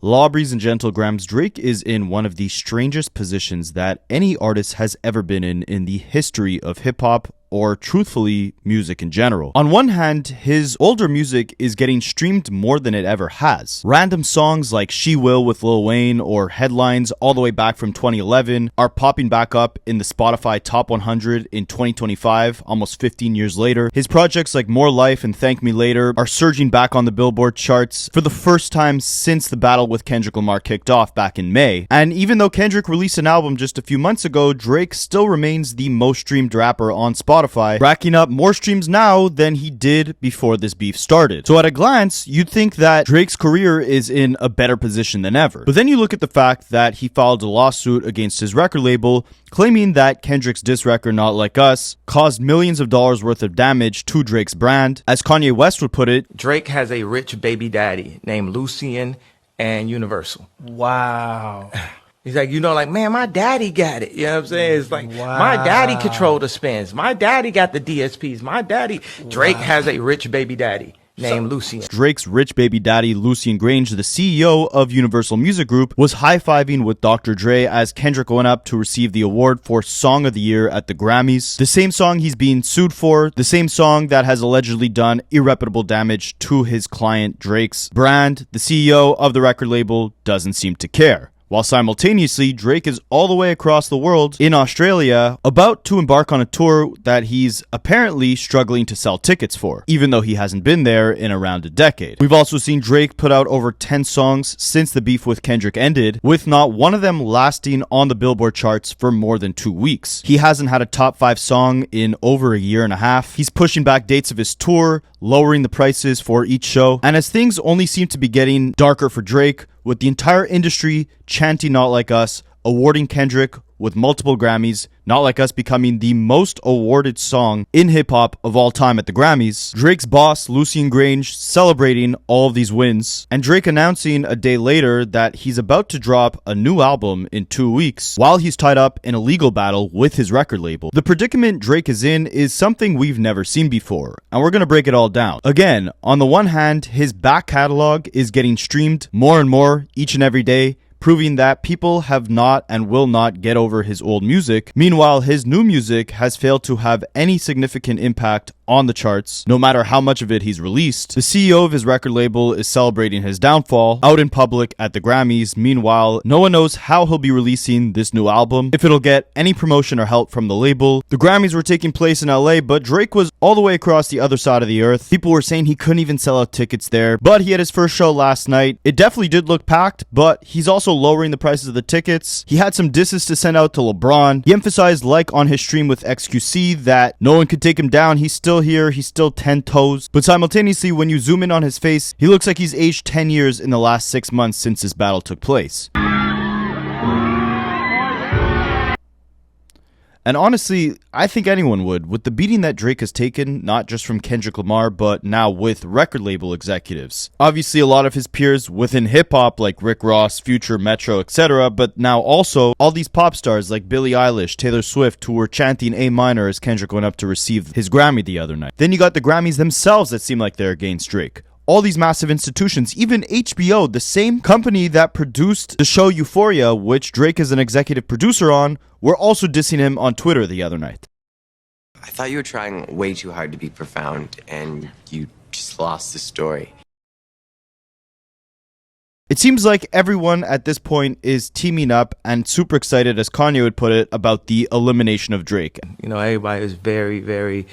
Lawbreeze and Gentlegrams, Drake is in one of the strangest positions that any artist has ever been in the history of hip-hop, or truthfully, music in general. On one hand, his older music is getting streamed more than it ever has. Random songs like She Will with Lil Wayne or Headlines all the way back from 2011 are popping back up in the Spotify Top 100 in 2025, almost 15 years later. His projects like More Life and Thank Me Later are surging back on the Billboard charts for the first time since the battle with Kendrick Lamar kicked off back in May. And even though Kendrick released an album just a few months ago, Drake still remains the most streamed rapper on Spotify, racking up more streams now than he did before this beef started. So at a glance, you'd think that Drake's career is in a better position than ever. But then you look at the fact that he filed a lawsuit against his record label, claiming that Kendrick's diss record Not Like Us caused millions of dollars worth of damage to Drake's brand. As Kanye West would put it, Drake has a rich baby daddy named Lucien and Universal. Wow. He's like, like, man, my daddy got it. You know what I'm saying? It's like, my daddy controlled the spins. My daddy got the DSPs. My daddy. Drake has a rich baby daddy named Lucien. Drake's rich baby daddy, Lucien Grange, the CEO of Universal Music Group, was high-fiving with Dr. Dre as Kendrick went up to receive the award for Song of the Year at the Grammys. The same song he's being sued for, the same song that has allegedly done irreparable damage to his client Drake's brand. The CEO of the record label doesn't seem to care. While simultaneously, Drake is all the way across the world in Australia, about to embark on a tour that he's apparently struggling to sell tickets for, even though he hasn't been there in around a decade. We've also seen Drake put out over 10 songs since the beef with Kendrick ended, with not one of them lasting on the Billboard charts for more than 2 weeks. He hasn't had a top 5 song in over a year and a half. He's pushing back dates of his tour, lowering the prices for each show, and as things only seem to be getting darker for Drake, with the entire industry chanting Not Like Us, awarding Kendrick with multiple Grammys, Not Like Us becoming the most awarded song in hip-hop of all time at the Grammys, Drake's boss, Lucien Grange, celebrating all of these wins, and Drake announcing a day later that he's about to drop a new album in 2 weeks, while he's tied up in a legal battle with his record label. The predicament Drake is in is something we've never seen before, and we're gonna break it all down. Again, on the one hand, his back catalog is getting streamed more and more each and every day, proving that people have not and will not get over his old music. Meanwhile, his new music has failed to have any significant impact on the charts, no matter how much of it he's released. The CEO of his record label is celebrating his downfall out in public at the Grammys. Meanwhile, no one knows how he'll be releasing this new album, if it'll get any promotion or help from the label. The Grammys were taking place in LA, but Drake was all the way across the other side of the earth. People were saying he couldn't even sell out tickets there, but he had his first show last night. It definitely did look packed, but he's also lowering the prices of the tickets. He had some disses to send out to LeBron. He emphasized, like on his stream with XQC, that no one could take him down. He's still here, he's still 10 toes. But simultaneously, when you zoom in on his face, he looks like he's aged 10 years in the last 6 months since this battle took place. And honestly, I think anyone would, with the beating that Drake has taken, not just from Kendrick Lamar, but now with record label executives. Obviously, a lot of his peers within hip-hop, like Rick Ross, Future, Metro, etc., but now also all these pop stars like Billie Eilish, Taylor Swift, who were chanting A minor as Kendrick went up to receive his Grammy the other night. Then you got the Grammys themselves that seem like they're against Drake. All these massive institutions, even HBO, the same company that produced the show Euphoria, which Drake is an executive producer on, were also dissing him on Twitter the other night. I thought you were trying way too hard to be profound, and you just lost the story. It seems like everyone at this point is teaming up and super excited, as Kanye would put it, about the elimination of Drake. Everybody was very, very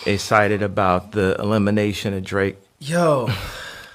excited about the elimination of Drake. Yo.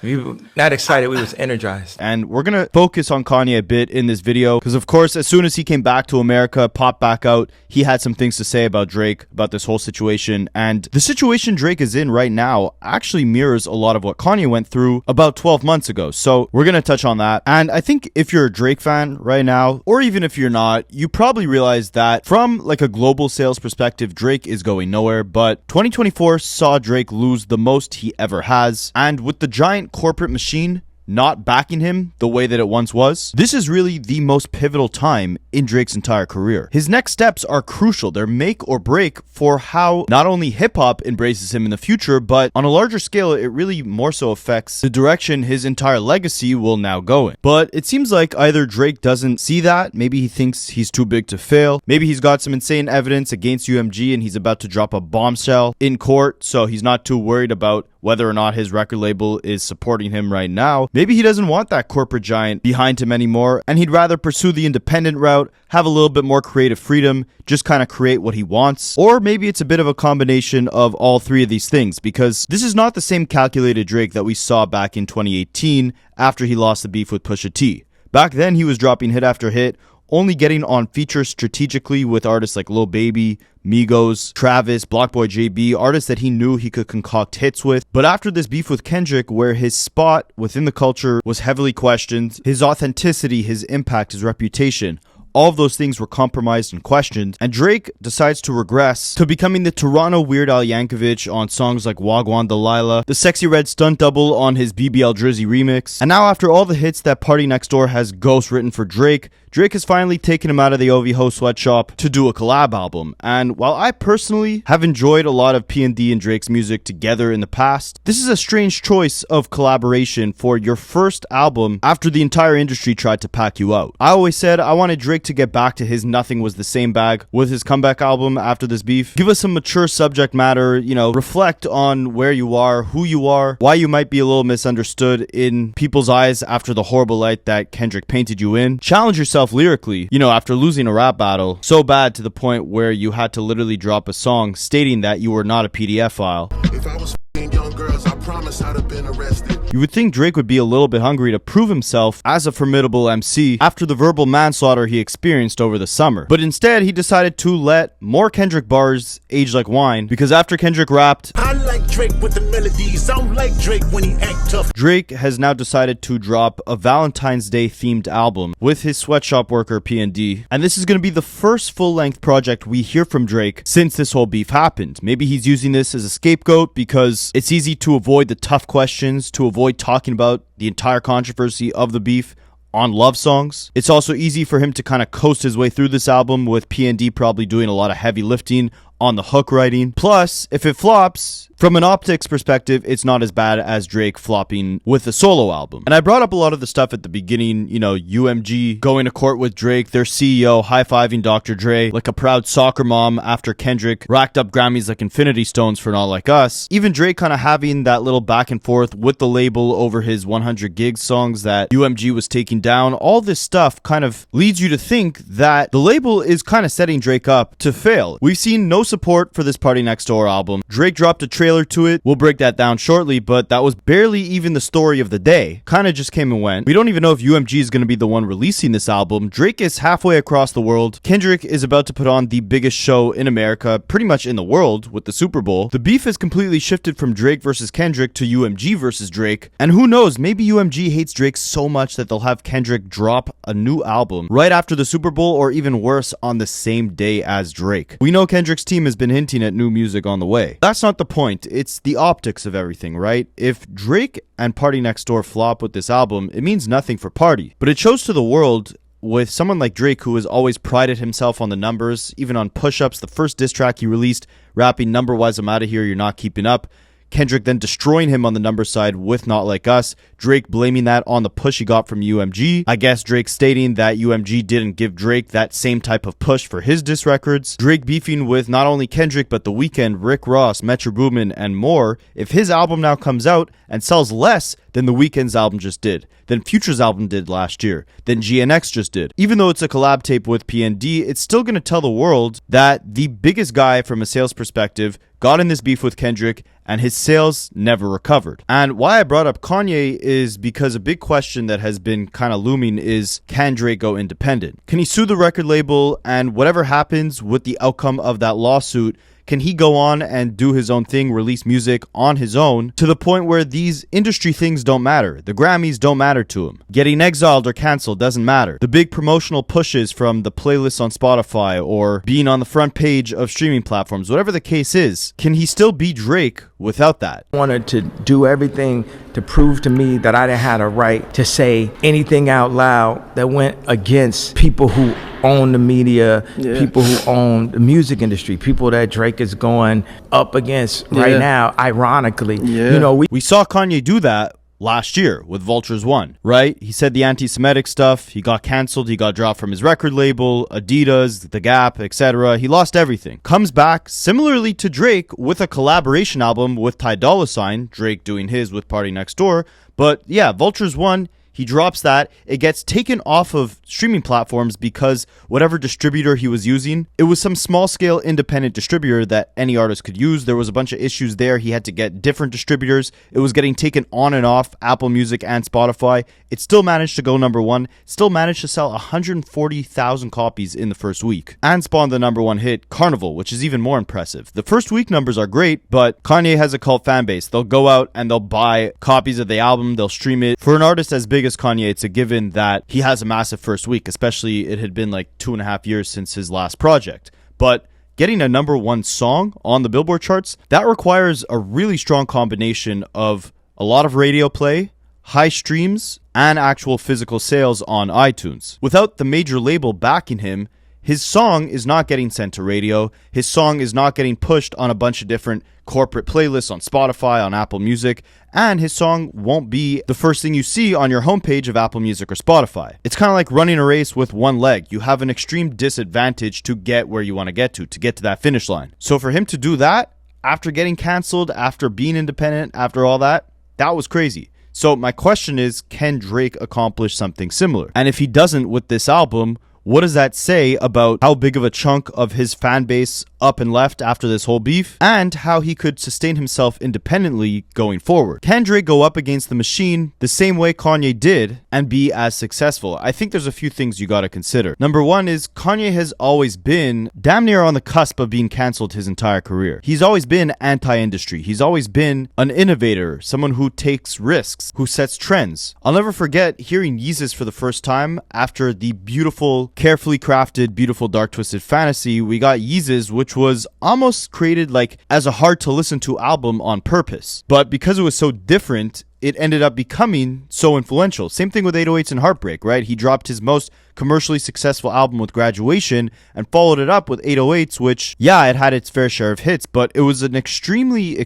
We were not excited, we was energized. And we're going to focus on Kanye a bit in this video, because of course, as soon as he came back to America, popped back out, he had some things to say about Drake, about this whole situation. And the situation Drake is in right now actually mirrors a lot of what Kanye went through about 12 months ago. So we're going to touch on that. And I think if you're a Drake fan right now, or even if you're not, you probably realize that from like a global sales perspective, Drake is going nowhere. But 2024 saw Drake lose the most he ever has. And with the giant corporate machine not backing him the way that it once was. This is really the most pivotal time in Drake's entire career. His next steps are crucial. They're make or break for how not only hip-hop embraces him in the future, but on a larger scale, it really more so affects the direction his entire legacy will now go in. But it seems like either Drake doesn't see that, maybe he thinks he's too big to fail, maybe he's got some insane evidence against UMG and he's about to drop a bombshell in court, so he's not too worried about whether or not his record label is supporting him right now. Maybe he doesn't want that corporate giant behind him anymore, and he'd rather pursue the independent route, have a little bit more creative freedom, just kind of create what he wants. Or maybe it's a bit of a combination of all three of these things, because this is not the same calculated Drake that we saw back in 2018 after he lost the beef with Pusha T. Back then, he was dropping hit after hit, only getting on features strategically with artists like Lil Baby, Migos, Travis, Blockboy JB, artists that he knew he could concoct hits with. But after this beef with Kendrick, where his spot within the culture was heavily questioned, his authenticity, his impact, his reputation, all of those things were compromised and questioned, and Drake decides to regress to becoming the Toronto Weird Al Yankovic on songs like Wagwan Delilah, the Sexy Red stunt double on his BBL Drizzy remix, and now after all the hits that Party Next Door has ghost written for Drake has finally taken him out of the OVO sweatshop to do a collab album. And while I personally have enjoyed a lot of P&D and Drake's music together in the past, this is a strange choice of collaboration for your first album after the entire industry tried to pack you out. I always said I wanted Drake to get back to his nothing was the same bag with his comeback album after this beef. Give us some mature subject matter, reflect on where you are, who you are, why you might be a little misunderstood in people's eyes after the horrible light that Kendrick painted you in. Challenge yourself lyrically, after losing a rap battle so bad to the point where you had to literally drop a song stating that you were not a PDF file. If I was young girls, I promise I'd have been arrested. You would think Drake would be a little bit hungry to prove himself as a formidable MC after the verbal manslaughter he experienced over the summer. But instead, he decided to let more Kendrick bars age like wine, because after Kendrick rapped, I like Drake with the melodies, I don't like Drake when he act tough. Drake has now decided to drop a Valentine's Day themed album with his sweatshop worker P&D. And this is going to be the first full-length project we hear from Drake since this whole beef happened. Maybe he's using this as a scapegoat because it's easy to avoid the tough questions, to avoid talking about the entire controversy of the beef on love songs. It's also easy for him to kind of coast his way through this album with P&D probably doing a lot of heavy lifting on the hook writing. Plus, if it flops, from an optics perspective, it's not as bad as Drake flopping with a solo album. And I brought up a lot of the stuff at the beginning, UMG going to court with Drake, their CEO high-fiving Dr. Dre like a proud soccer mom after Kendrick racked up Grammys like Infinity Stones for Not Like Us. Even Drake kind of having that little back and forth with the label over his 100 gigs songs that UMG was taking down. All this stuff kind of leads you to think that the label is kind of setting Drake up to fail. We've seen no support for this Party Next Door album. Drake dropped a trailer to it. We'll break that down shortly, but that was barely even the story of the day. Kind of just came and went. We don't even know if UMG is going to be the one releasing this album. Drake is halfway across the world. Kendrick is about to put on the biggest show in America, pretty much in the world, with the Super Bowl. The beef has completely shifted from Drake versus Kendrick to UMG versus Drake. And who knows, maybe UMG hates Drake so much that they'll have Kendrick drop a new album right after the Super Bowl, or even worse, on the same day as Drake. We know Kendrick's team has been hinting at new music on the way. That's not the point. It's the optics of everything, right? If Drake and Party Next Door flop with this album, it means nothing for Party. But it shows to the world, with someone like Drake, who has always prided himself on the numbers, even on push-ups, the first diss track he released, rapping number-wise, I'm out of here, you're not keeping up. Kendrick then destroying him on the number side with Not Like Us. Drake blaming that on the push he got from UMG. I guess Drake stating that UMG didn't give Drake that same type of push for his diss records. Drake beefing with not only Kendrick but The Weeknd, Rick Ross, Metro Boomin, and more. If his album now comes out and sells less than The Weeknd's album just did, than Future's album did last year, than GNX just did, even though it's a collab tape with P&D, it's still going to tell the world that the biggest guy from a sales perspective got in this beef with Kendrick and his sales never recovered. And why I brought up Kanye is because a big question that has been kind of looming is, can Drake go independent? Can he sue the record label, and whatever happens with the outcome of that lawsuit, can he go on and do his own thing, release music on his own, to the point where these industry things don't matter? The Grammys don't matter to him. Getting exiled or canceled doesn't matter. The big promotional pushes from the playlists on Spotify or being on the front page of streaming platforms, whatever the case is, can he still be Drake without that. Wanted to do everything to prove to me that I didn't have a right to say anything out loud that went against people who own the media, people who own the music industry, people that Drake is going up against right now, ironically. You know, we saw Kanye do that last year with Vultures 1, right? He said the anti-Semitic stuff, he got canceled, he got dropped from his record label, Adidas, The Gap, etc. He lost everything. Comes back, similarly to Drake, with a collaboration album with Ty Dolla $ign, Drake doing his with PARTYNEXTDOOR. But yeah, Vultures 1, he drops that. It gets taken off of streaming platforms because whatever distributor he was using, it was some small-scale independent distributor that any artist could use. There was a bunch of issues there. He had to get different distributors. It was getting taken on and off Apple Music and Spotify. It still managed to go number one, still managed to sell 140,000 copies in the first week, and spawned the number one hit, Carnival, which is even more impressive. The first week numbers are great, but Kanye has a cult fan base. They'll go out and they'll buy copies of the album, they'll stream it. For an artist as big as Kanye, it's a given that he has a massive first week, especially it had been like 2.5 years since his last project. But getting a number one song on the Billboard charts, that requires a really strong combination of a lot of radio play, high streams, and actual physical sales on iTunes. Without the major label backing him, his song is not getting sent to radio. His song is not getting pushed on a bunch of different corporate playlists on Spotify, on Apple Music, and his song won't be the first thing you see on your homepage of Apple Music or Spotify. It's kind of like running a race with one leg. You have an extreme disadvantage to get where you want to get to that finish line. So for him to do that, after getting canceled, after being independent, after all that, that was crazy. So my question is, can Drake accomplish something similar? And if he doesn't with this album, what does that say about how big of a chunk of his fan base up and left after this whole beef, and how he could sustain himself independently going forward? Can Drake go up against the machine the same way Kanye did and be as successful? I think there's a few things you got to consider. Number one is Kanye has always been damn near on the cusp of being canceled his entire career. He's always been anti-industry. He's always been an innovator, someone who takes risks, who sets trends. I'll never forget hearing Yeezus for the first time after the beautiful, carefully crafted, beautiful, dark twisted fantasy. We got Yeezus, which was almost created like as a hard to listen to album on purpose, but because it was so different, it ended up becoming so influential. Same thing with 808s and Heartbreak, right? He dropped his most commercially successful album with Graduation and followed it up with 808s, which, yeah, it had its fair share of hits, but it was an extremely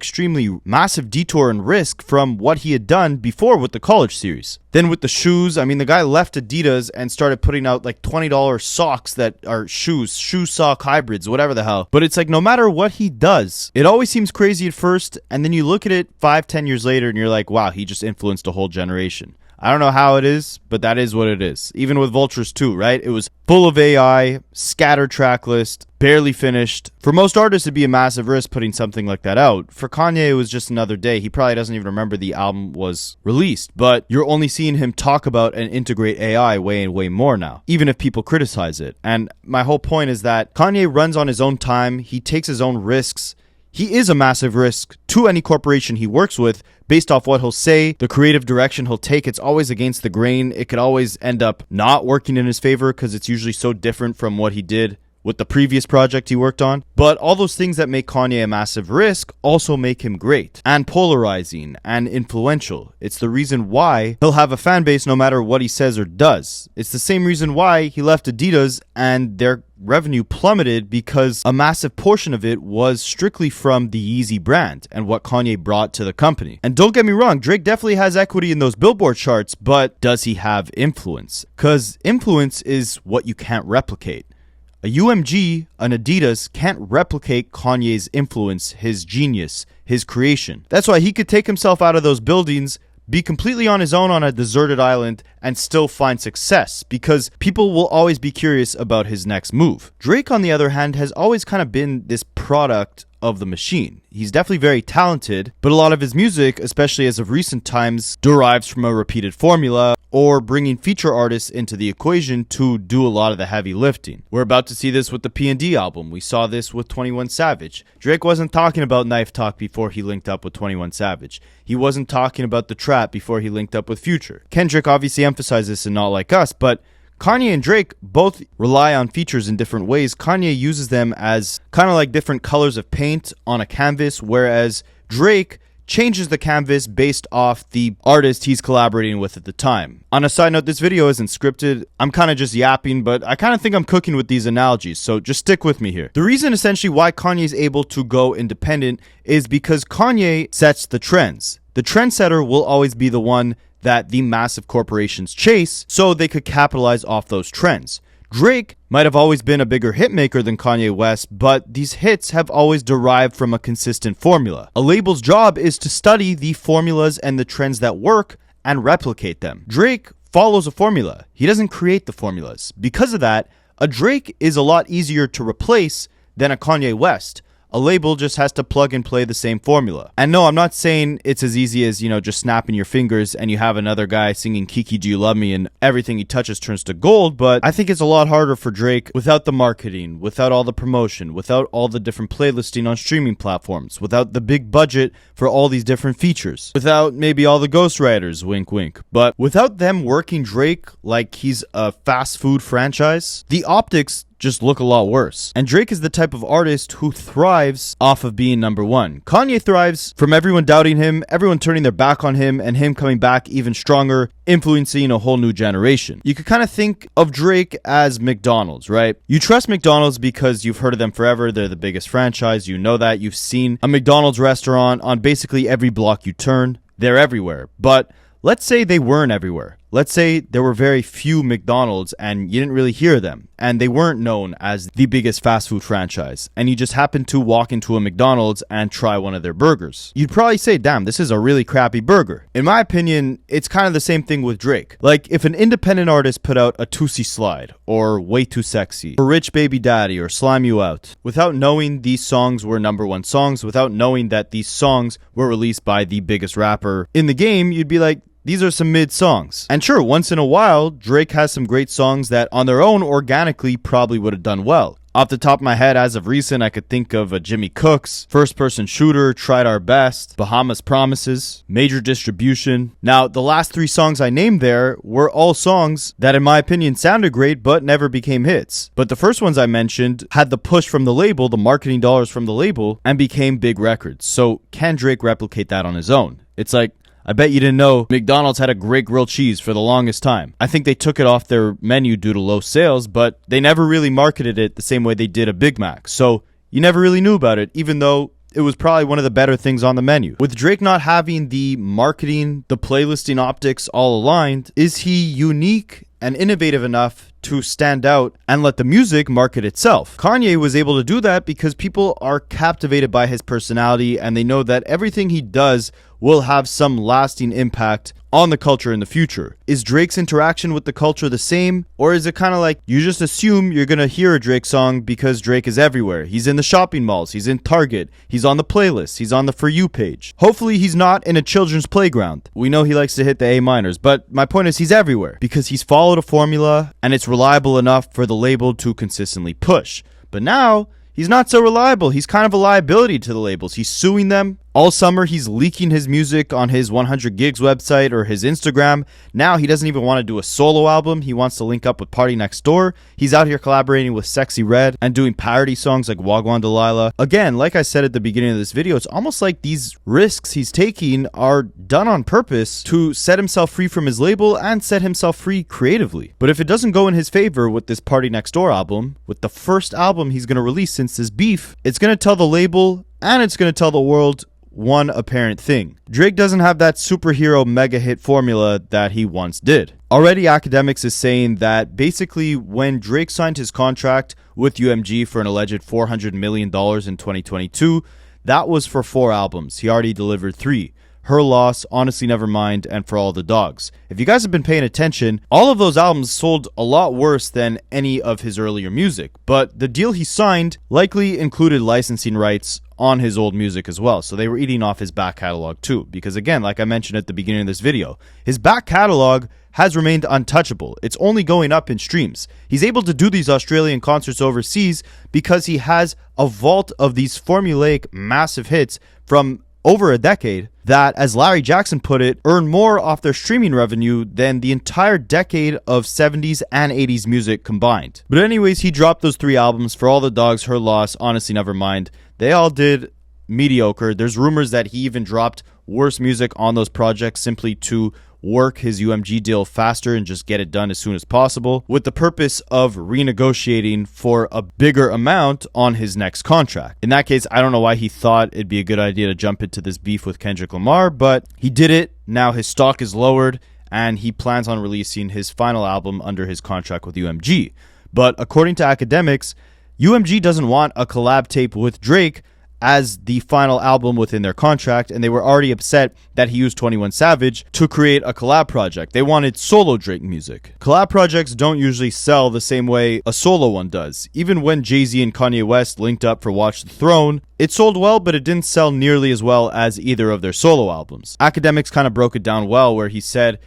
massive detour and risk from what he had done before with the College series. Then with the shoes, I mean, the guy left Adidas and started putting out like $20 socks that are shoe sock hybrids, whatever the hell. But it's like, no matter what he does, it always seems crazy at first, and then you look at it 5-10 years later and you're like, wow, he just influenced a whole generation. I don't know how it is, but that is what it is. Even with Vultures 2, right? It was full of AI, scattered track list, barely finished. For most artists, it'd be a massive risk putting something like that out. For Kanye, it was just another day. He probably doesn't even remember the album was released, but you're only seeing him talk about and integrate AI way and way more now, even if people criticize it. And my whole point is that Kanye runs on his own time. He takes his own risks. He is a massive risk to any corporation he works with based off what he'll say, the creative direction he'll take. It's always against the grain. It could always end up not working in his favor because it's usually so different from what he did with the previous project he worked on. But all those things that make Kanye a massive risk also make him great and polarizing and influential. It's the reason why he'll have a fan base no matter what he says or does. It's the same reason why he left Adidas and their revenue plummeted, because a massive portion of it was strictly from the Yeezy brand and what Kanye brought to the company. And don't get me wrong, Drake definitely has equity in those Billboard charts, but does he have influence? Because influence is what you can't replicate. A UMG, an Adidas, can't replicate Kanye's influence, his genius, his creation. That's why he could take himself out of those buildings, be completely on his own on a deserted island, and still find success, because people will always be curious about his next move. Drake, on the other hand, has always kind of been this product of the machine. He's definitely very talented, but a lot of his music, especially as of recent times, derives from a repeated formula or bringing feature artists into the equation to do a lot of the heavy lifting. We're about to see this with the P&D album. We saw this with 21 Savage. Drake wasn't talking about Knife Talk before he linked up with 21 Savage. He wasn't talking about the Trap before he linked up with Future. Kendrick obviously emphasized this in Not Like Us, but Kanye and Drake both rely on features in different ways. Kanye uses them as kind of like different colors of paint on a canvas, whereas Drake changes the canvas based off the artist he's collaborating with at the time. On a side note, this video isn't scripted. I'm kind of just yapping, but I kind of think I'm cooking with these analogies, so just stick with me here. The reason essentially why Kanye is able to go independent is because Kanye sets the trends. The trendsetter will always be the one that the massive corporations chase so they could capitalize off those trends. Drake might have always been a bigger hitmaker than Kanye West, but these hits have always derived from a consistent formula. A label's job is to study the formulas and the trends that work and replicate them. Drake follows a formula. He doesn't create the formulas. Because of that, a Drake is a lot easier to replace than a Kanye West. A label just has to plug and play the same formula. And no, I'm not saying it's as easy as, just snapping your fingers and you have another guy singing Kiki Do You Love Me and everything he touches turns to gold, but I think it's a lot harder for Drake without the marketing, without all the promotion, without all the different playlisting on streaming platforms, without the big budget for all these different features, without maybe all the ghostwriters, wink wink, but without them working Drake like he's a fast food franchise, the optics just look a lot worse. And Drake is the type of artist who thrives off of being number one. Kanye thrives from everyone doubting him, everyone turning their back on him, and him coming back even stronger, influencing a whole new generation. You could kind of think of Drake as McDonald's, right? You trust McDonald's because you've heard of them forever. They're the biggest franchise. You know that. You've seen a McDonald's restaurant on basically every block you turn. They're everywhere. But let's say they weren't everywhere. Let's say there were very few McDonald's and you didn't really hear them and they weren't known as the biggest fast food franchise and you just happened to walk into a McDonald's and try one of their burgers. You'd probably say, damn, this is a really crappy burger. In my opinion, it's kind of the same thing with Drake. Like if an independent artist put out a Tootsie Slide or Way Too Sexy or Rich Baby Daddy or Slime You Out, without knowing these songs were number one songs, without knowing that these songs were released by the biggest rapper in the game, you'd be like, these are some mid songs. And sure, once in a while, Drake has some great songs that on their own organically probably would have done well. Off the top of my head, as of recent, I could think of a Jimmy Cooks, First Person Shooter, Tried Our Best, Bahamas Promises, Major Distribution. Now, the last three songs I named there were all songs that in my opinion sounded great but never became hits. But the first ones I mentioned had the push from the label, the marketing dollars from the label, and became big records. So can Drake replicate that on his own? It's like, I bet you didn't know McDonald's had a great grilled cheese for the longest time. I think they took it off their menu due to low sales, but they never really marketed it the same way they did a Big Mac. So you never really knew about it, even though it was probably one of the better things on the menu. With Drake not having the marketing, the playlisting optics all aligned, is he unique and innovative enough to stand out and let the music market itself? Kanye was able to do that because people are captivated by his personality and they know that everything he does will have some lasting impact on the culture in the future. Is Drake's interaction with the culture the same? Or is it kind of like you just assume you're going to hear a Drake song because Drake is everywhere? He's in the shopping malls, he's in Target, he's on the playlist, he's on the For You page. Hopefully he's not in a children's playground. We know he likes to hit the A minors, but my point is he's everywhere because he's followed a formula and it's reliable enough for the label to consistently push. But now he's not so reliable. He's kind of a liability to the labels. He's suing them. All summer, he's leaking his music on his 100 Gigs website or his Instagram. Now, he doesn't even want to do a solo album. He wants to link up with PARTYNEXTDOOR. He's out here collaborating with Sexy Red and doing parody songs like Wagwan Delilah. Again, like I said at the beginning of this video, it's almost like these risks he's taking are done on purpose to set himself free from his label and set himself free creatively. But if it doesn't go in his favor with this PARTYNEXTDOOR album, with the first album he's going to release since this beef, it's going to tell the label and it's going to tell the world one apparent thing. Drake doesn't have that superhero mega hit formula that he once did. Already Akademiks is saying that basically when Drake signed his contract with UMG for an alleged $400 million in 2022, that was for 4 albums. He already delivered 3. Her Loss, Honestly Nevermind, and For All the Dogs. If you guys have been paying attention, all of those albums sold a lot worse than any of his earlier music, but the deal he signed likely included licensing rights on his old music as well, so they were eating off his back catalog too, because again, like I mentioned at the beginning of this video, his back catalog has remained untouchable. It's only going up in streams. He's able to do these Australian concerts overseas because he has a vault of these formulaic massive hits from over a decade that, as Larry Jackson put it, earn more off their streaming revenue than the entire decade of 70s and 80s music combined. But anyways, he dropped those 3 albums, For All the Dogs, Her Loss, Honestly Nevermind. They all did mediocre. There's rumors that he even dropped worse music on those projects simply to work his UMG deal faster and just get it done as soon as possible, with the purpose of renegotiating for a bigger amount on his next contract. In that case, I don't know why he thought it'd be a good idea to jump into this beef with Kendrick Lamar, but he did it. Now his stock is lowered, and he plans on releasing his final album under his contract with UMG. But according to Akademiks, UMG doesn't want a collab tape with Drake as the final album within their contract, and they were already upset that he used 21 Savage to create a collab project. They wanted solo Drake music. Collab projects don't usually sell the same way a solo one does. Even when Jay-Z and Kanye West linked up for Watch the Throne, it sold well, but it didn't sell nearly as well as either of their solo albums. Akademiks kind of broke it down well, where he said,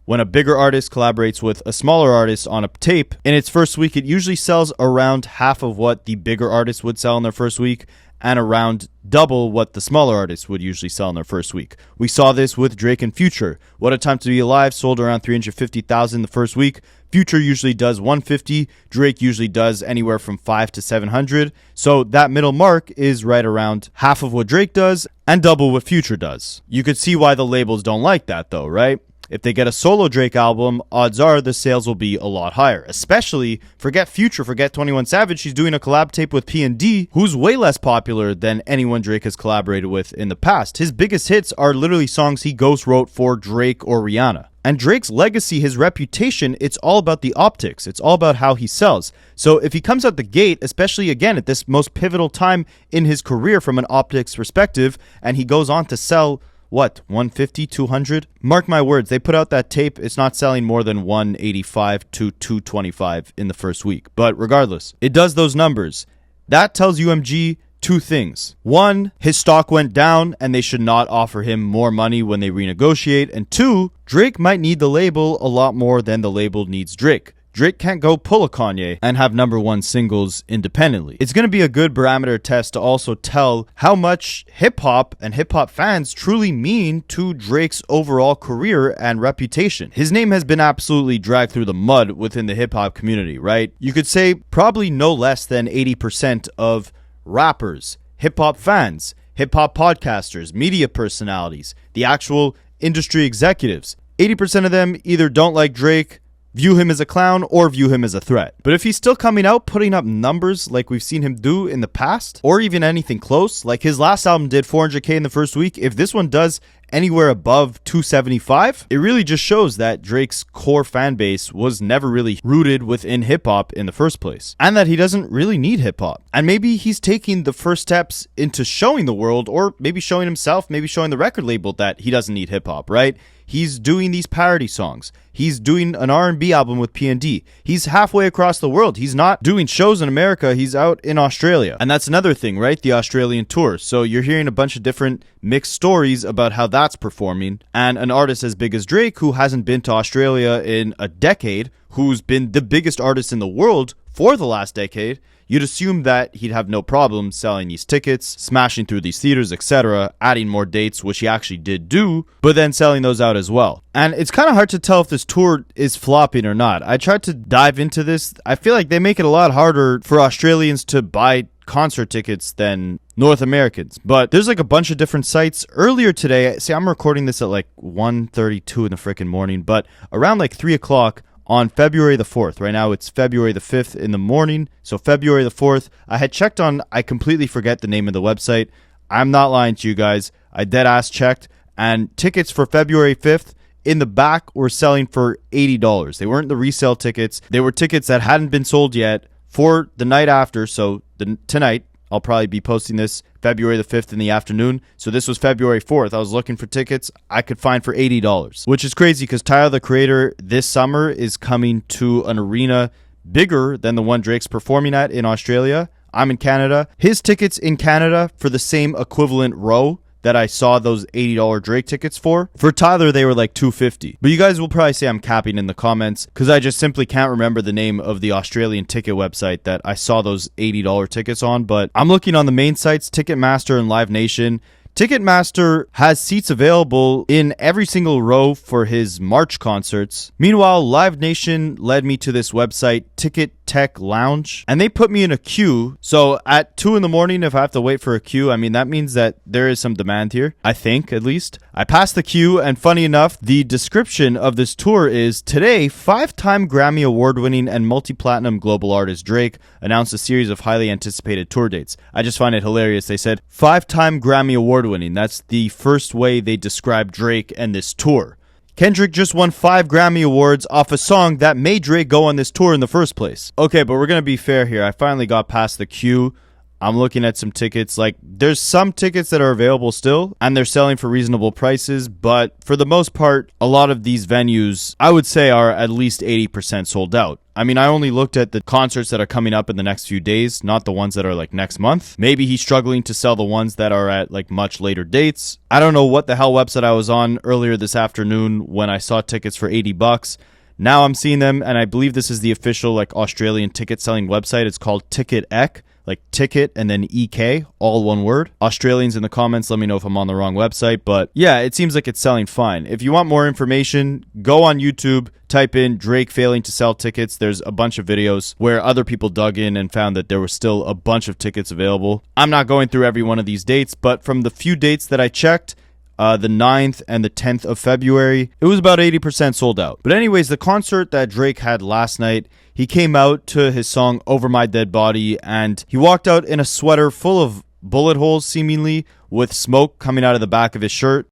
when a bigger artist collaborates with a smaller artist on a tape, in its first week, it usually sells around half of what the bigger artist would sell in their first week, and around double what the smaller artists would usually sell in their first week. We saw this with Drake and Future. What a Time to Be Alive sold around 350,000 the first week. Future usually does 150. Drake usually does anywhere from 5 to 700. So that middle mark is right around half of what Drake does and double what Future does. You could see why the labels don't like that though, right? If they get a solo Drake album, odds are the sales will be a lot higher. Especially, forget Future, forget 21 Savage. He's doing a collab tape with P&D, who's way less popular than anyone Drake has collaborated with in the past. His biggest hits are literally songs he ghost wrote for Drake or Rihanna. And Drake's legacy, his reputation, it's all about the optics. It's all about how he sells. So if he comes out the gate, especially again at this most pivotal time in his career from an optics perspective, and he goes on to sell what, 150, 200? Mark my words, they put out that tape, it's not selling more than 185 to 225 in the first week. But regardless, it does those numbers. That tells UMG two things. One, his stock went down and they should not offer him more money when they renegotiate. And two, Drake might need the label a lot more than the label needs Drake. Drake can't go pull a Kanye and have #1 singles independently. It's going to be a good barometer test to also tell how much hip-hop and hip-hop fans truly mean to Drake's overall career and reputation. His name has been absolutely dragged through the mud within the hip-hop community, right? You could say probably no less than 80% of rappers, hip-hop fans, hip-hop podcasters, media personalities, the actual industry executives, 80% of them either don't like Drake, view him as a clown, or view him as a threat. But if he's still coming out putting up numbers like we've seen him do in the past, or even anything close, like his last album did 400k in the first week, if this one does anywhere above 275, it really just shows that Drake's core fan base was never really rooted within hip-hop in the first place, and that he doesn't really need hip-hop. And maybe he's taking the first steps into showing the world, or maybe showing himself, maybe showing the record label that he doesn't need hip-hop, right? He's doing these parody songs. He's doing an R&B album with P&D. He's halfway across the world. He's not doing shows in America. He's out in Australia. And that's another thing, right? The Australian tour. So you're hearing a bunch of different mixed stories about how that's performing. And an artist as big as Drake, who hasn't been to Australia in a decade, who's been the biggest artist in the world for the last decade, you'd assume that he'd have no problem selling these tickets, smashing through these theaters, etc., adding more dates, which he actually did do, but then selling those out as well. And it's kind of hard to tell if this tour is flopping or not. I tried to dive into this. I feel like they make it a lot harder for Australians to buy concert tickets than North Americans. But there's like a bunch of different sites. Earlier today, see, I'm recording this at like 1:32 in the freaking morning, but around like 3 o'clock, on February the 4th. Right now it's February the 5th in the morning. So February the 4th, I had checked on, I completely forget the name of the website. I'm not lying to you guys. I dead ass checked, and tickets for February 5th in the back were selling for $80. They weren't the resale tickets. They were tickets that hadn't been sold yet for the night after. So tonight, I'll probably be posting this February the 5th in the afternoon. So this was February 4th. I was looking for tickets I could find for $80, which is crazy because Tyler, the Creator, this summer is coming to an arena bigger than the one Drake's performing at in Australia. I'm in Canada. His tickets in Canada for the same equivalent row that I saw those $80 Drake tickets for Tyler, they were like $250. But you guys will probably say I'm capping in the comments because I just simply can't remember the name of the Australian ticket website that I saw those $80 tickets on. But I'm looking on the main sites, Ticketmaster and Live Nation. Ticketmaster has seats available in every single row for his March concerts. Meanwhile, Live Nation led me to this website, Ticket Tech Lounge, and they put me in a queue. So at 2 in the morning, if I have to wait for a queue, I mean, that means that there is some demand here, I think, at least. I passed the queue, and funny enough, the description of this tour is, today, 5-time Grammy Award-winning and multi-platinum global artist Drake announced a series of highly anticipated tour dates. I just find it hilarious. They said 5-time Grammy Award-winning. That's the first way they describe Drake and this tour. Kendrick just won 5 Grammy Awards off a song that made Drake go on this tour in the first place. Okay, but we're gonna be fair here. I finally got past the queue. I'm looking at some tickets. Like, there's some tickets that are available still, and they're selling for reasonable prices, but for the most part, a lot of these venues, I would say, are at least 80% sold out. I mean, I only looked at the concerts that are coming up in the next few days, not the ones that are like next month. Maybe he's struggling to sell the ones that are at like much later dates. I don't know what the hell website I was on earlier this afternoon when I saw tickets for $80. Now I'm seeing them, and I believe this is the official like Australian ticket selling website. It's called Ticket Ek. Like ticket and then EK, all one word. Australians in the comments, let me know if I'm on the wrong website. But yeah, it seems like it's selling fine. If you want more information, go on YouTube, type in Drake failing to sell tickets. There's a bunch of videos where other people dug in and found that there was still a bunch of tickets available. I'm not going through every one of these dates, but from the few dates that I checked, the 9th and the 10th of February, it was about 80% sold out. But anyways, the concert that Drake had last night, he came out to his song Over My Dead Body, and he walked out in a sweater full of bullet holes, seemingly, with smoke coming out of the back of his shirt.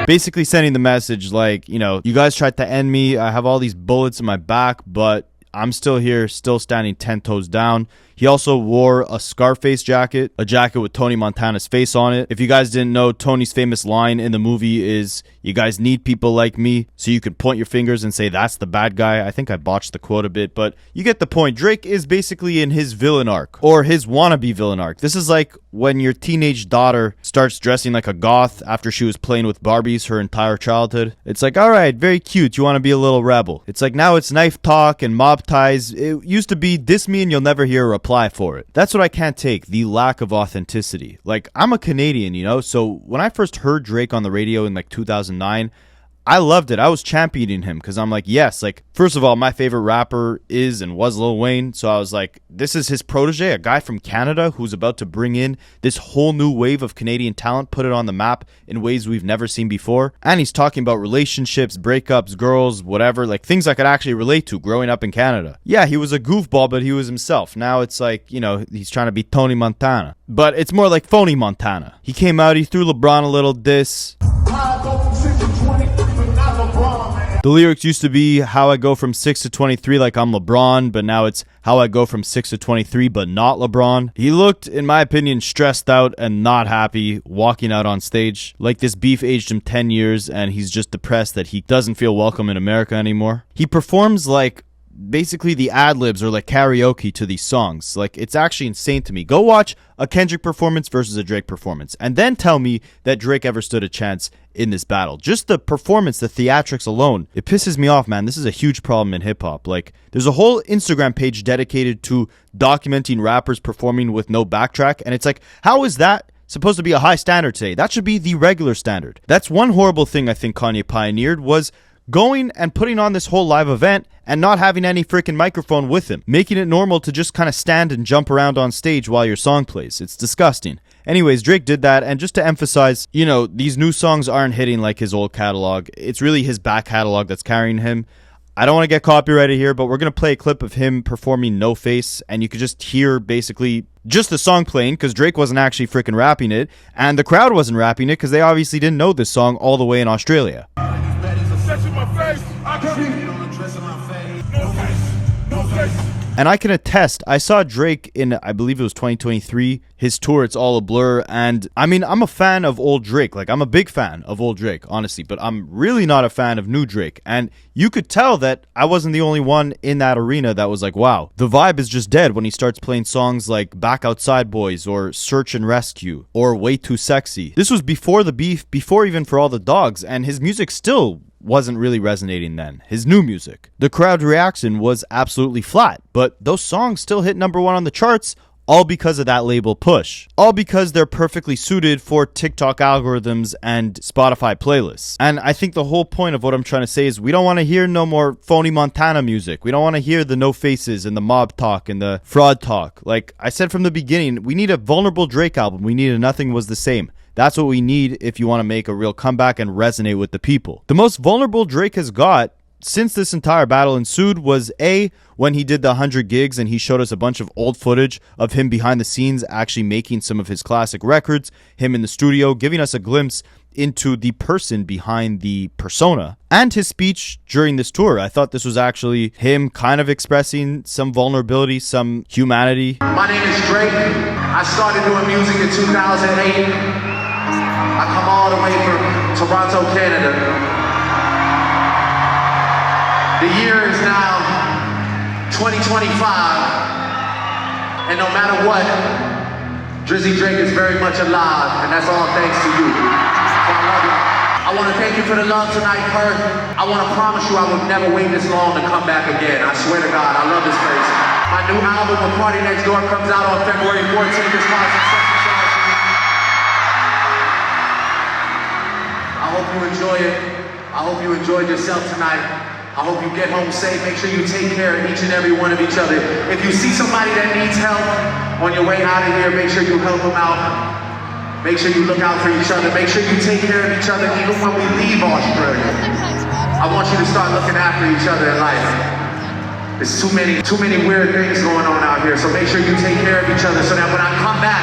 Basically sending the message like, you know, you guys tried to end me. I have all these bullets in my back, but I'm still here, still standing 10 toes down. He also wore a Scarface jacket, a jacket with Tony Montana's face on it. If you guys didn't know, Tony's famous line in the movie is, you guys need people like me, so you can point your fingers and say that's the bad guy. I think I botched the quote a bit, but you get the point. Drake is basically in his villain arc, or his wannabe villain arc. This is like when your teenage daughter starts dressing like a goth after she was playing with Barbies her entire childhood. It's like, all right, very cute. You want to be a little rebel. It's like now it's knife talk and mob ties. It used to be diss me and you'll never hear a reply for it. That's what I can't take, the lack of authenticity. Like, I'm a Canadian, you know, so when I first heard Drake on the radio in like 2009, I loved it. I was championing him because I'm like, yes, like, first of all, my favorite rapper is and was Lil Wayne. So I was like, this is his protege, a guy from Canada who's about to bring in this whole new wave of Canadian talent, put it on the map in ways we've never seen before. And he's talking about relationships, breakups, girls, whatever, like things I could actually relate to growing up in Canada. Yeah, he was a goofball, but he was himself. Now it's like, you know, he's trying to be Tony Montana, but it's more like phony Montana. He came out, he threw LeBron a little diss. The lyrics used to be how I go from 6 to 23 like I'm LeBron, but now it's how I go from 6 to 23 but not LeBron. He looked, in my opinion, stressed out and not happy walking out on stage. Like this beef aged him 10 years and he's just depressed that he doesn't feel welcome in America anymore. He performs like basically the ad-libs are like karaoke to these songs. Like, it's actually insane to me. Go watch a Kendrick performance versus a Drake performance and then tell me that Drake ever stood a chance in this battle. Just the performance, the theatrics alone, it pisses me off, man. This is a huge problem in hip-hop. Like, there's a whole Instagram page dedicated to documenting rappers performing with no backtrack, and it's like, how is that supposed to be a high standard today? That should be the regular standard. That's one horrible thing I think Kanye pioneered, was going and putting on this whole live event and not having any freaking microphone with him, making it normal to just kind of stand and jump around on stage while your song plays. It's disgusting. Anyways, Drake did that, and just to emphasize, you know, these new songs aren't hitting like his old catalog. It's really his back catalog that's carrying him. I don't want to get copyrighted here, but we're going to play a clip of him performing No Face, and you could just hear basically just the song playing because Drake wasn't actually freaking rapping it, and the crowd wasn't rapping it because they obviously didn't know this song all the way in Australia. And I can attest, I saw Drake in, I believe it was 2023, his tour, It's All a Blur, and I mean, I'm a fan of old Drake. Like, I'm a big fan of old Drake, honestly, but I'm really not a fan of new Drake. And you could tell that I wasn't the only one in that arena that was like, wow, the vibe is just dead when he starts playing songs like Back Outside Boys or Search and Rescue or Way Too Sexy. This was before the beef, before even For All the Dogs, and his music still wasn't really resonating then. His new music. The crowd reaction was absolutely flat, but those songs still hit #1 on the charts all because of that label push. All because they're perfectly suited for TikTok algorithms and Spotify playlists. And I think the whole point of what I'm trying to say is we don't want to hear no more phony Montana music. We don't want to hear the no faces and the mob talk and the fraud talk. Like I said from the beginning, we need a vulnerable Drake album. We need a Nothing Was the Same. That's what we need if you want to make a real comeback and resonate with the people. The most vulnerable Drake has got since this entire battle ensued was when he did the 100 gigs and he showed us a bunch of old footage of him behind the scenes actually making some of his classic records, him in the studio, giving us a glimpse into the person behind the persona, and his speech during this tour. I thought this was actually him kind of expressing some vulnerability, some humanity. My name is Drake. I started doing music in 2008. I come all the way from Toronto, Canada. The year is now 2025, and no matter what, Drizzy Drake is very much alive, and that's all thanks to you. So I love you. I want to thank you for the love tonight, Kurt. I want to promise you I will never wait this long to come back again. I swear to God, I love this place. My new album with Party Next Door comes out on February 14th. It's called Success. I hope you enjoy it. I hope you enjoyed yourself tonight. I hope you get home safe. Make sure you take care of each and every one of each other. If you see somebody that needs help on your way out of here, make sure you help them out. Make sure you look out for each other. Make sure you take care of each other even when we leave Australia. I want you to start looking after each other in life. There's too many weird things going on out here. So make sure you take care of each other so that when I come back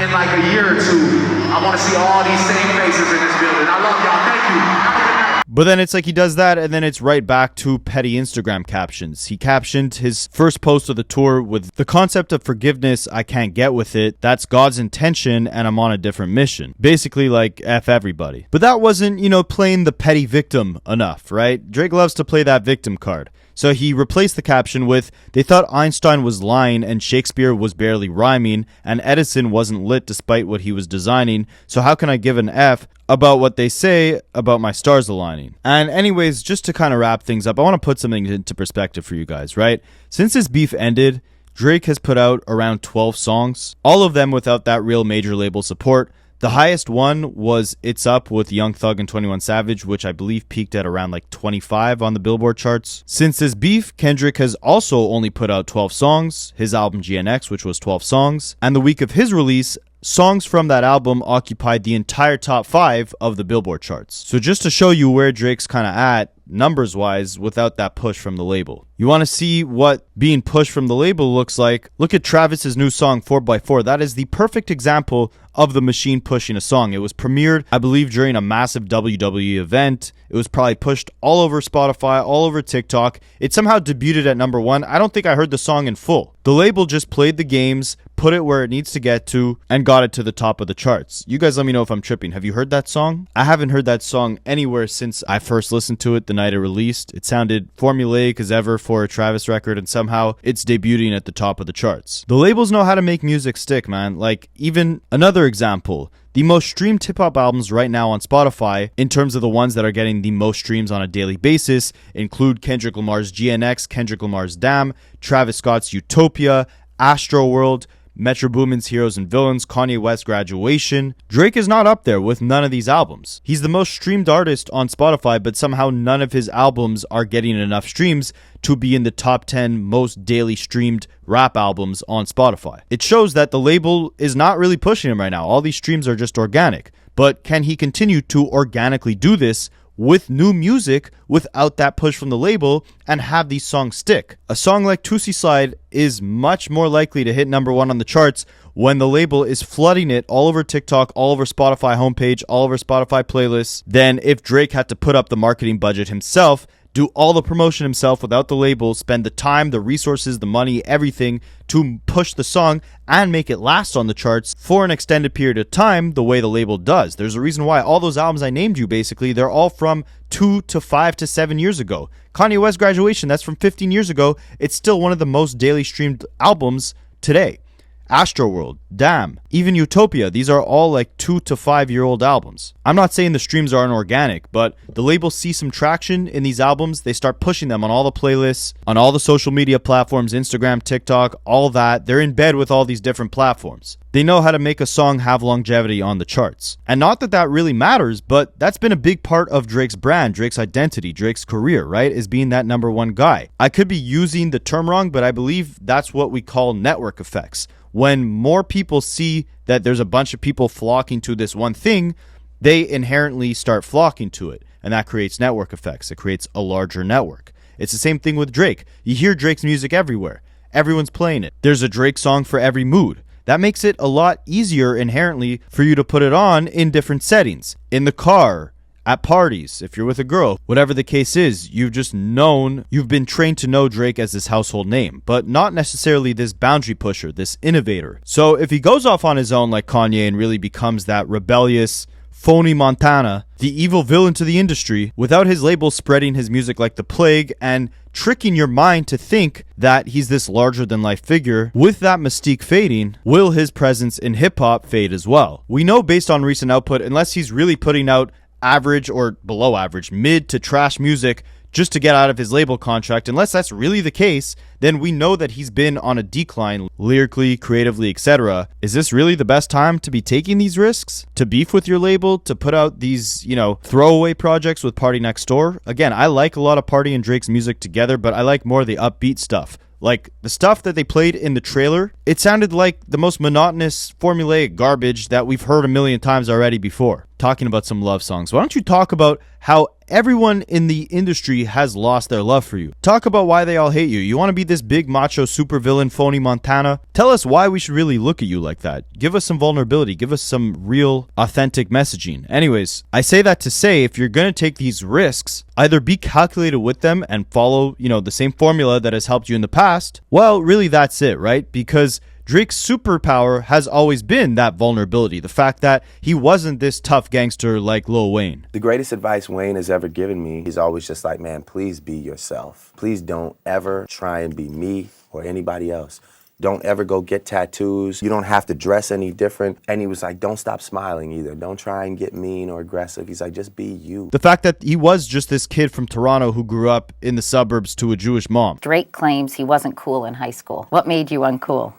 in like a year or two, I want to see all these same faces in this building. I love y'all. Thank you. Have a good night. But then it's like he does that and then it's right back to petty Instagram captions. He captioned his first post of the tour with the concept of forgiveness, I can't get with it. That's God's intention and I'm on a different mission. Basically like F everybody. But that wasn't, playing the petty victim enough, right? Drake loves to play that victim card. So he replaced the caption with, they thought Einstein was lying and Shakespeare was barely rhyming and Edison wasn't lit despite what he was designing. So how can I give an F about what they say about my stars aligning? And anyways, just to kind of wrap things up, I want to put something into perspective for you guys, right? Since this beef ended, Drake has put out around 12 songs, all of them without that real major label support. The highest one was It's Up with Young Thug and 21 Savage, which I believe peaked at around like 25 on the Billboard charts. Since this beef, Kendrick has also only put out 12 songs, his album GNX, which was 12 songs, and the week of his release, songs from that album occupied the entire top 5 of the Billboard charts. So just to show you where Drake's kind of at, numbers wise, without that push from the label. You want to see what being pushed from the label looks like? Look at Travis's new song 4x4. That is the perfect example of the machine pushing a song. It was premiered, I believe, during a massive WWE event. It was probably pushed all over Spotify, all over TikTok. It somehow debuted at number 1. I don't think I heard the song in full. The label just played the games, put it where it needs to get to, and got it to the top of the charts. You guys let me know if I'm tripping. Have you heard that song? I haven't heard that song anywhere since I first listened to it the night it released. It sounded formulaic as ever for a Travis record, and somehow it's debuting at the top of the charts. The labels know how to make music stick, man. Like, even another example, the most streamed hip-hop albums right now on Spotify, in terms of the ones that are getting the most streams on a daily basis, include Kendrick Lamar's GNX, Kendrick Lamar's Damn, Travis Scott's Utopia, Astroworld, Metro Boomin's Heroes and Villains, Kanye West's Graduation. Drake is not up there with none of these albums. He's the most streamed artist on Spotify, but somehow none of his albums are getting enough streams to be in the top 10 most daily streamed rap albums on Spotify. It shows that the label is not really pushing him right now. All these streams are just organic. But can he continue to organically do this with new music without that push from the label and have these songs stick? A song like Tootsie Slide is much more likely to hit number 1 on the charts when the label is flooding it all over TikTok, all over Spotify homepage, all over Spotify playlists, than if Drake had to put up the marketing budget himself, do all the promotion himself without the label, spend the time, the resources, the money, everything to push the song and make it last on the charts for an extended period of time the way the label does. There's a reason why all those albums I named you, basically, they're all from 2 to 5 to 7 years ago. Kanye West's Graduation, that's from 15 years ago. It's still one of the most daily streamed albums today. Astroworld, Damn, even Utopia. These are all like 2 to 5 year old albums. I'm not saying the streams aren't organic, but the labels see some traction in these albums. They start pushing them on all the playlists, on all the social media platforms, Instagram, TikTok, all that. They're in bed with all these different platforms. They know how to make a song have longevity on the charts. And not that that really matters, but that's been a big part of Drake's brand, Drake's identity, Drake's career, right? Is being that number one guy. I could be using the term wrong, but I believe that's what we call network effects. When more people see that there's a bunch of people flocking to this one thing, they inherently start flocking to it. And that creates network effects. It creates a larger network. It's the same thing with Drake. You hear Drake's music everywhere. Everyone's playing it. There's a Drake song for every mood. That makes it a lot easier inherently for you to put it on in different settings. In the car, at parties, if you're with a girl, whatever the case is, you've been trained to know Drake as this household name, but not necessarily this boundary pusher, this innovator. So if he goes off on his own like Kanye and really becomes that rebellious, phony Montana, the evil villain to the industry, without his label spreading his music like the plague and tricking your mind to think that he's this larger than life figure, with that mystique fading, will his presence in hip hop fade as well? We know based on recent output, unless he's really putting out average or below average, mid to trash music just to get out of his label contract, unless that's really the case, then we know that he's been on a decline lyrically, creatively, etc. Is this really the best time to be taking these risks? To beef with your label? To put out these, throwaway projects with PARTYNEXTDOOR? Again, I like a lot of Party and Drake's music together, but I like more of the upbeat stuff. Like, the stuff that they played in the trailer, it sounded like the most monotonous, formulaic garbage that we've heard a million times already before. Talking about some love songs. Why don't you talk about how everyone in the industry has lost their love for you? Talk about why they all hate you. You want to be this big macho supervillain, phony Montana? Tell us why we should really look at you like that. Give us some vulnerability. Give us some real, authentic messaging. Anyways, I say that to say, if you're going to take these risks, either be calculated with them and follow, the same formula that has helped you in the past. Well, really, that's it, right? Because Drake's superpower has always been that vulnerability. The fact that he wasn't this tough gangster like Lil Wayne. The greatest advice Wayne has ever given me, he's always just like, man, please be yourself. Please don't ever try and be me or anybody else. Don't ever go get tattoos. You don't have to dress any different. And he was like, don't stop smiling either. Don't try and get mean or aggressive. He's like, just be you. The fact that he was just this kid from Toronto who grew up in the suburbs to a Jewish mom. Drake claims he wasn't cool in high school. What made you uncool?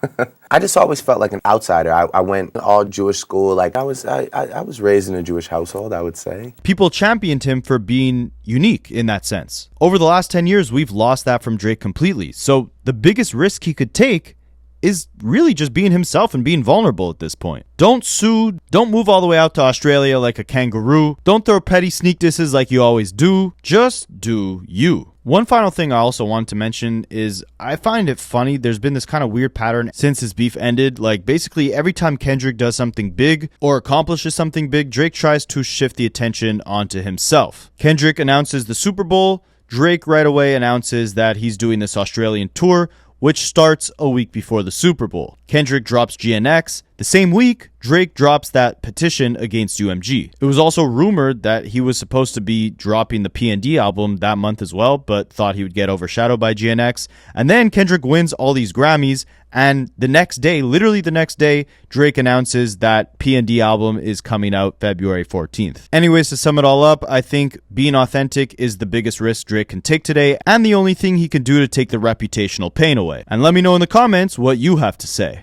I just always felt like an outsider. I went all Jewish school. Like I was raised in a Jewish household, I would say. People championed him for being unique in that sense. Over the last 10 years, we've lost that from Drake completely. So the biggest risk he could take is really just being himself and being vulnerable at this point. Don't sue, don't move all the way out to Australia like a kangaroo, don't throw petty sneak disses like you always do, just do you. One final thing I also want to mention is I find it funny, there's been this kind of weird pattern since his beef ended, like basically every time Kendrick does something big or accomplishes something big, Drake tries to shift the attention onto himself. Kendrick announces the Super Bowl, Drake right away announces that he's doing this Australian tour, which starts a week before the Super Bowl. Kendrick drops GNX. The same week, Drake drops that petition against UMG. It was also rumored that he was supposed to be dropping the P&D album that month as well, but thought he would get overshadowed by GNX. And then Kendrick wins all these Grammys, and the next day, literally the next day, Drake announces that P&D album is coming out February 14th. Anyways, to sum it all up, I think being authentic is the biggest risk Drake can take today, and the only thing he can do to take the reputational pain away. And let me know in the comments what you have to say.